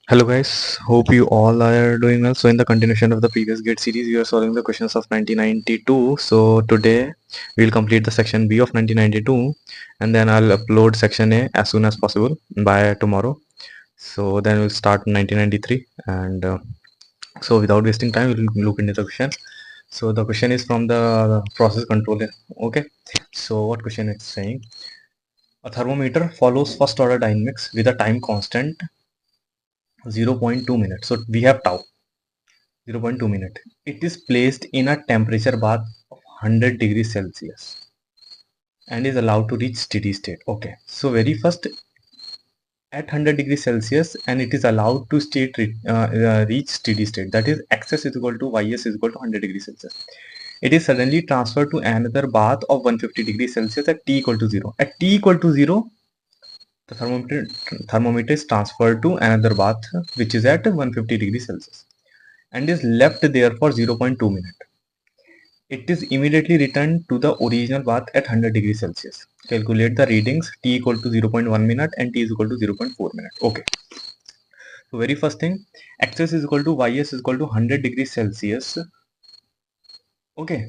Hello guys, hope you all are doing well. So in the continuation of the previous GATE series, we are solving the questions of 1992. So today we'll complete the section B of 1992 and then I'll upload section A as soon as possible by tomorrow. So then we'll start 1993 and so without wasting time, we'll look into the question. So the question is from the process controller. Okay. So what question is saying? A thermometer follows first order dynamics with a time constant 0.2 minutes. So we have tau 0.2 minute. It is placed in a temperature bath of 100 degrees Celsius and is allowed to reach steady state. Okay, so very first at 100 degrees Celsius and it is allowed to reach steady state. That is xs is equal to ys is equal to 100 degrees Celsius. It is suddenly transferred to another bath of 150 degrees Celsius at t equal to 0. At t equal to 0, the thermometer is transferred to another bath which is at 150 degrees Celsius and is left there for 0.2 minutes. It is immediately returned to the original bath at 100 degrees Celsius. Calculate the readings t equal to 0.1 minute and t is equal to 0.4 minute. Okay. So very first thing, xs is equal to ys is equal to 100 degrees Celsius. Okay.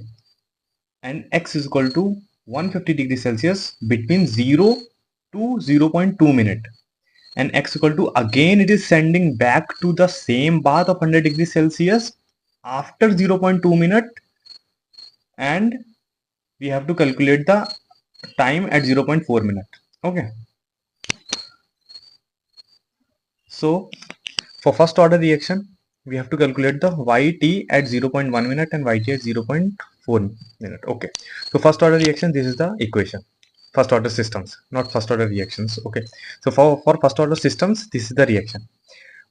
And x is equal to 150 degrees Celsius between 0 to 0.2 minute. And x equal to, again it is sending back to the same bath of 100 degrees Celsius after 0.2 minute, and we have to calculate the time at 0.4 minute. Okay, so for first order reaction we have to calculate the yt at 0.1 minute and yt at 0.4 minute. Okay, so first order reaction, this is the equation. First order systems, not first order reactions. Okay, so for first order systems, this is the reaction.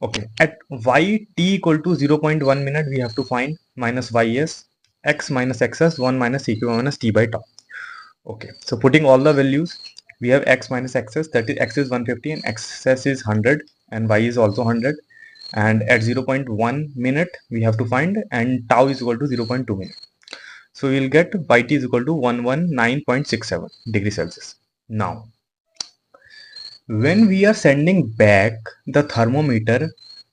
Okay, at yt equal to 0.1 minute we have to find minus ys, x minus xs, 1 minus eq minus t by tau. Okay, so putting all the values, we have x minus xs, that is x is 150 and xs is 100 and y is also 100, and at 0.1 minute we have to find, and tau is equal to 0.2 minute. So we'll get yt is equal to 119.67 degrees Celsius. Now when we are sending back the thermometer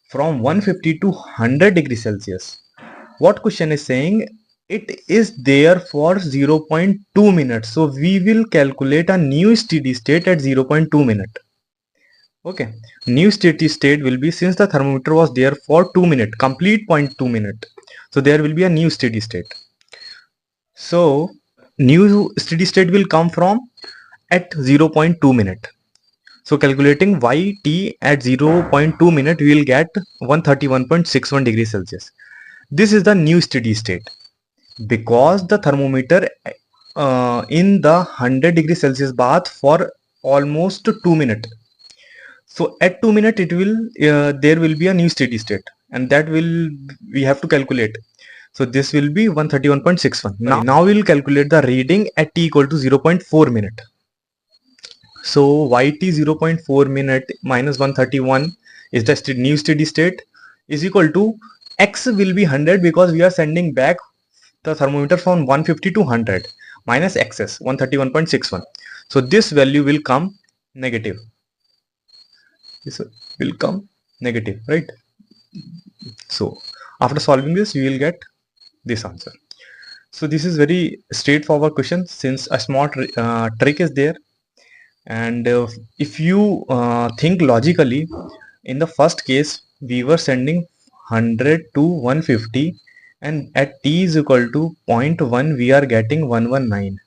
from 150 to 100 degrees Celsius, what question is saying? It is there for 0.2 minutes. So we will calculate a new steady state at 0.2 minute. Okay, new steady state will be, since the thermometer was there for 2 minutes, complete 0.2 minute. So there will be a new steady state. So new steady state will come from at 0.2 minute. So calculating yt at 0.2 minute, we will get 131.61 degrees Celsius. This is the new steady state because the thermometer in the 100 degrees Celsius bath for almost 2 minutes. So at 2 minutes it will there will be a new steady state, and that will we have to calculate. So this will be 131.61. Now we will calculate the reading at t equal to 0.4 minute. So yt 0.4 minute minus 131 is the new steady state is equal to, x will be 100 because we are sending back the thermometer from 150 to 100, minus xs 131.61. So this value will come negative. This will come negative, right? So after solving this, we will get this answer. So this is very straightforward question, since a small trick is there. And if you think logically, in the first case we were sending 100 to 150, and at t is equal to 0.1 we are getting 119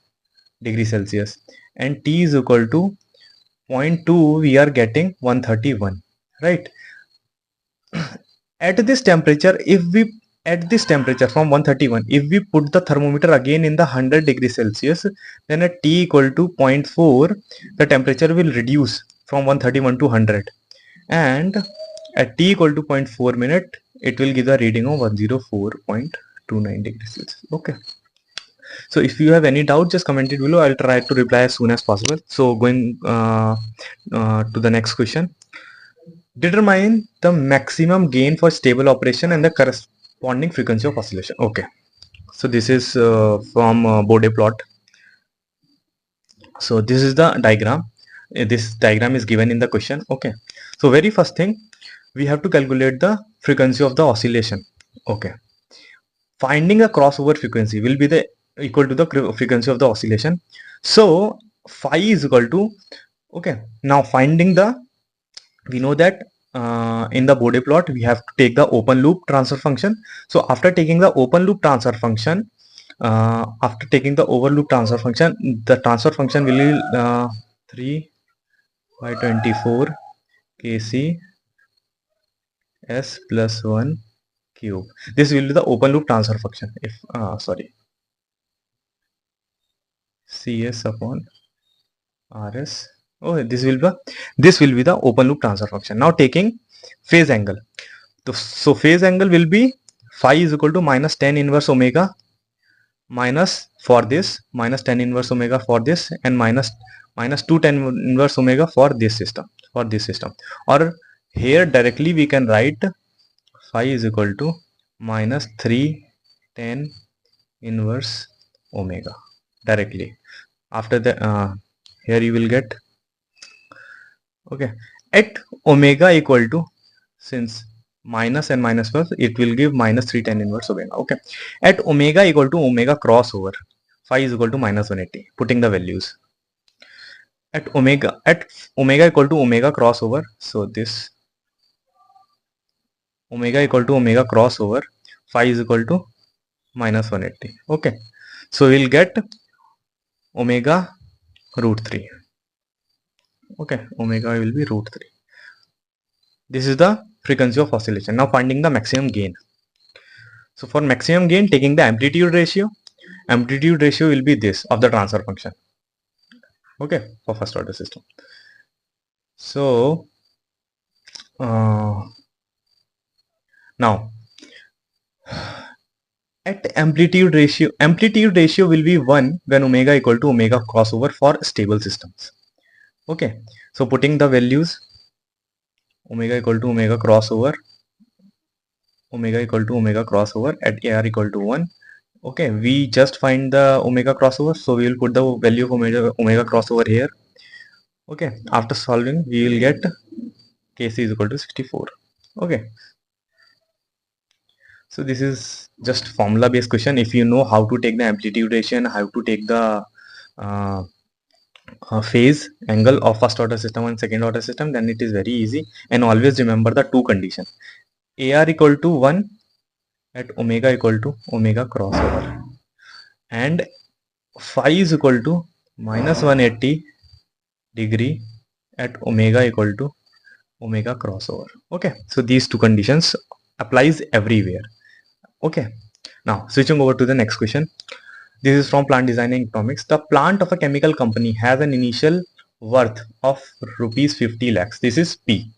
degrees Celsius, and t is equal to 0.2 we are getting 131, right? At this temperature, at this temperature from 131, if we put the thermometer again in the 100 degrees Celsius, then at t equal to 0.4 the temperature will reduce from 131 to 100, and at t equal to 0.4 minute it will give the reading of 104.29 degrees Celsius. Okay, so if you have any doubt, just comment it below. I'll try to reply as soon as possible. So going to the next question. Determine the maximum gain for stable operation and the corresponding frequency of oscillation. Okay, so this is from Bode plot. So this is the diagram. This diagram is given in the question. Okay, so very first thing, we have to calculate the frequency of the oscillation. Okay, finding a crossover frequency will be the equal to the frequency of the oscillation. So phi is equal to, okay, now finding the, we know that in the Bode plot we have to take the open loop transfer function. So after taking the open loop transfer function, after taking the over loop transfer function, the transfer function will be 3 by 24 kc s plus 1 cube. This will be the open loop transfer function. If sorry, cs upon rs. Oh, this will be the open loop transfer function. Now taking phase angle. So phase angle will be phi is equal to minus tan inverse omega minus for this, minus tan inverse omega for this, and minus 2 tan inverse omega for this system, or here directly we can write phi is equal to minus 3 tan inverse omega directly. After the here you will get, okay, at omega equal to, since minus and minus plus, it will give minus 3 tan inverse omega. Okay, at omega equal to omega crossover, phi is equal to minus 180. Putting the values at omega equal to omega crossover, so this omega equal to omega crossover, phi is equal to minus 180. Okay, so we'll get omega root 3. Okay, omega will be root 3. This is the frequency of oscillation. Now finding the maximum gain. So for maximum gain, taking the amplitude ratio will be this of the transfer function. Okay, for first order system. So now at amplitude ratio will be 1 when omega equal to omega crossover for stable systems. Okay, so putting the values, omega equal to omega crossover at AR equal to 1. Okay, we just find the omega crossover, so we will put the value of omega crossover here. Okay, after solving we will get kc is equal to 64. Okay, so this is just formula based question. If you know how to take the amplitude ratio and how to take the phase angle of first order system and second order system, then it is very easy. And always remember the two conditions: AR equal to 1 at omega equal to omega crossover, and phi is equal to minus 180 degree at omega equal to omega crossover. Okay, so these two conditions applies everywhere. Okay, now switching over to the next question. This is from Plant Design and Economics. The plant of a chemical company has an initial worth of rupees 50 lakhs. This is P.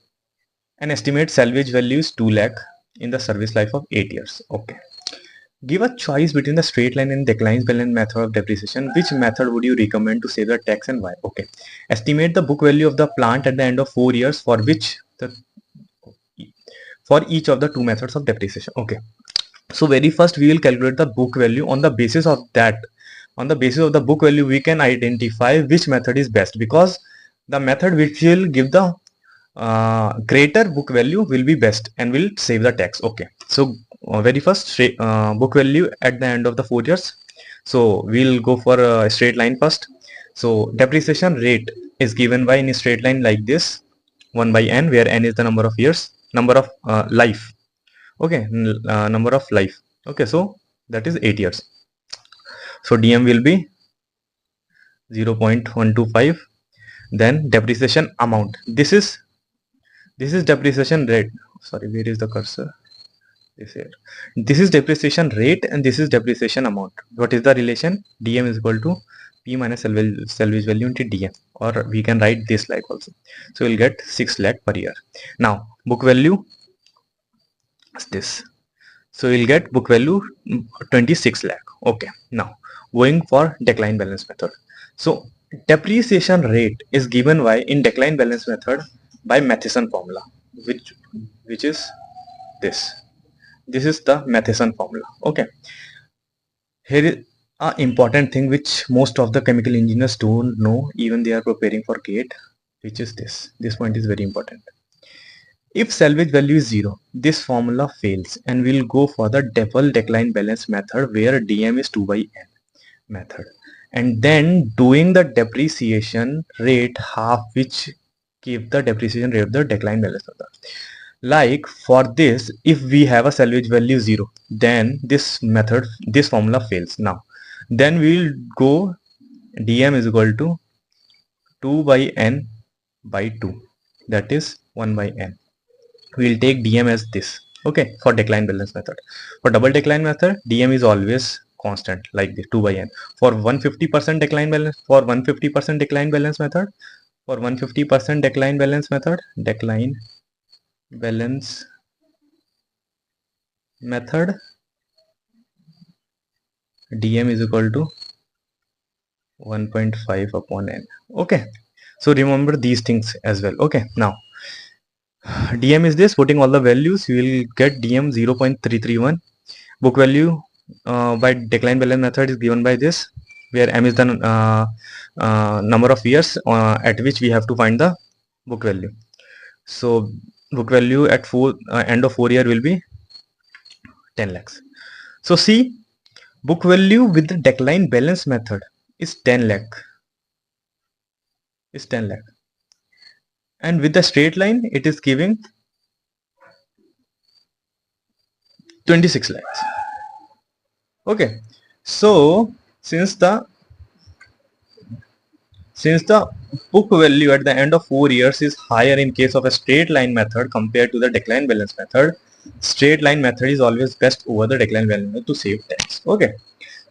An estimate salvage value is 2 lakh in the service life of 8 years. Okay. Give a choice between the straight line and declines balance method of depreciation. Which method would you recommend to save the tax and why? Okay. Estimate the book value of the plant at the end of 4 years for each of the two methods of depreciation. Okay. So very first we will calculate the book value. On the basis of that, on the basis of the book value, we can identify which method is best, because the method which will give the greater book value will be best and will save the tax. Okay, so very first book value at the end of the 4 years. So we'll go for a straight line first. So depreciation rate is given by in a straight line like this, 1 by n, where n is the number of years, number of life. Okay, number of life. Okay, so that is 8 years. So dm will be 0.125. Then depreciation amount, this is depreciation rate. Sorry, where is the cursor? This is depreciation rate and this is depreciation amount. What is the relation? dm is equal to p minus salvage value into dm, or we can write this like also. So we'll get 6 lakh per year. Now book value is this, so we'll get book value 26 lakh. Okay, now going for decline balance method. So depreciation rate is given by in decline balance method by Matheson formula, which is this. This is the Matheson formula. Okay, here is an important thing which most of the chemical engineers don't know, even they are preparing for GATE, which is this. This point is very important. If salvage value is 0, this formula fails and we'll go for the double decline balance method where dm is 2 by n method, and then doing the depreciation rate half which give the depreciation rate of the decline balance method. Like for this, if we have a salvage value 0, then this formula fails. Now then we will go dm is equal to 2 by n by 2, that is 1 by n. We will take dm as this. Okay, for decline balance method. For double decline method, dm is always constant like this, 2 by n. For 150% decline balance, for 150% decline balance method, for 150% decline balance method, decline balance method, dm is equal to 1.5 upon n. Okay, so remember these things as well. Okay, now dm is this, putting all the values, you will get dm 0.331. Book value by decline balance method is given by this, where m is the number of years at which we have to find the book value. So book value at end of 4 year will be 10 lakhs. So see, book value with the decline balance method is 10 lakh, and with the straight line it is giving 26 lakhs. Okay, so since the book value at the end of 4 years is higher in case of a straight line method compared to the decline balance method, straight line method is always best over the decline balance method to save tax. Okay,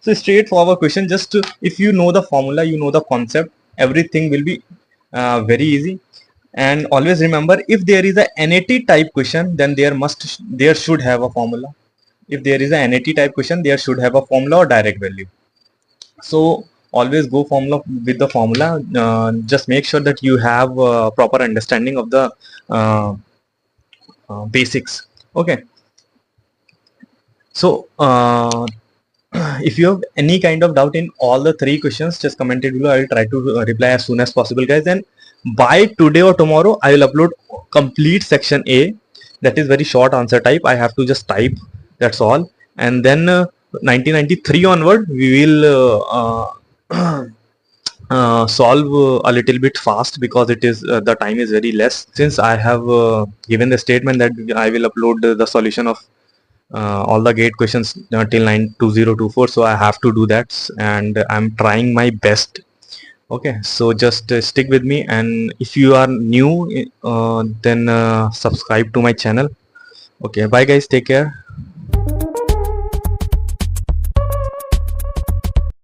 so straightforward question. Just if you know the formula, you know the concept, everything will be very easy. And always remember, if there is a NAT type question, then there should have a formula. If there is a NAT type question, there should have a formula or direct value. So always go formula with the formula. Just make sure that you have proper understanding of the basics. Okay, so if you have any kind of doubt in all the 3 questions, just comment it below. I will try to reply as soon as possible, guys. And by today or tomorrow, I will upload complete section A. That is very short answer type. I have to just type. That's all. And then 1993 onward, we will solve a little bit fast, because it is the time is very less. Since I have given the statement that I will upload the solution of all the gate questions till 2024, so I have to do that, and I'm trying my best. Okay, so just stick with me, and if you are new, then subscribe to my channel. Okay, bye guys, take care.